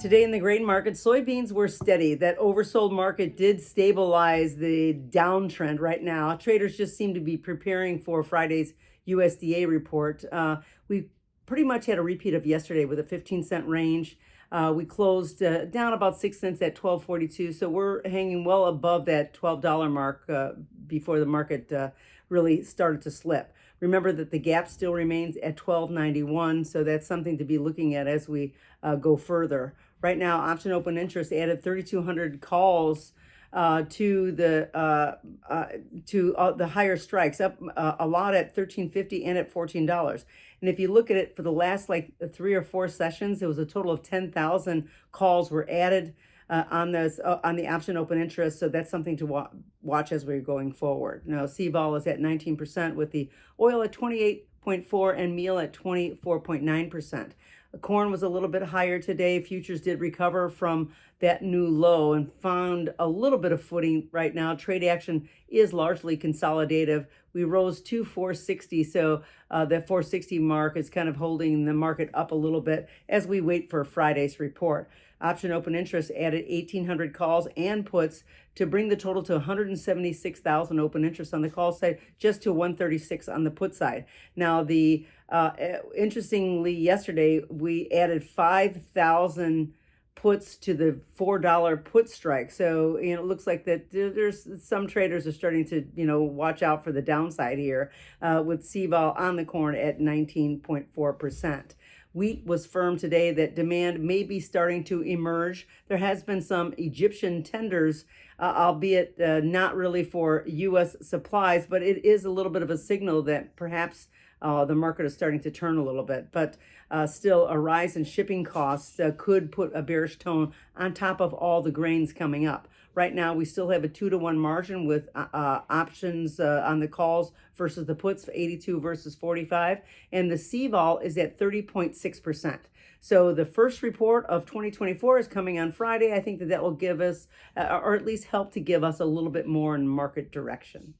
Today in the grain market, soybeans were steady. That oversold market did stabilize the downtrend right now. Traders just seem to be preparing for Friday's USDA report. We pretty much had a repeat of yesterday with a 15-cent range. We closed down about 6 cents at 12.42, so we're hanging well above that $12 mark before the market really started to slip. Remember that the gap still remains at 12.91, so that's something to be looking at as we go further. Right now, option open interest added 3,200 calls to the higher strikes, up a lot at 13.50 and at $14. And if you look at it for the last like 3 or 4 sessions, it was a total of 10,000 calls were added on the option open interest. So that's something to watch as we're going forward. Now, CVOL is at 19%, with the oil at 28.4 and meal at 24.9%. Corn was a little bit higher today. Futures did recover from that new low and found a little bit of footing right now. Trade action is largely consolidative. We rose to 460, so that 460 mark is kind of holding the market up a little bit as we wait for Friday's report. Option open interest added 1,800 calls and puts to bring the total to 176,000 open interest on the call side, just to 136 on the put side. Now, interestingly, yesterday we added 5,000 puts to the $4 put strike. So, it looks like that there's some traders are starting to, watch out for the downside here, with CVOL on the corn at 19.4%. Wheat was firm today that demand may be starting to emerge. There has been some Egyptian tenders, albeit not really for U.S. supplies, but it is a little bit of a signal that perhaps the market is starting to turn a little bit. But still, a rise in shipping costs could put a bearish tone on top of all the grains coming up. Right now, we still have a 2-to-1 margin with options on the calls versus the puts, 82 versus 45. And the CVOL is at 30.6%. So the first report of 2024 is coming on Friday. I think that will give us, or at least help to give us a little bit more in market direction.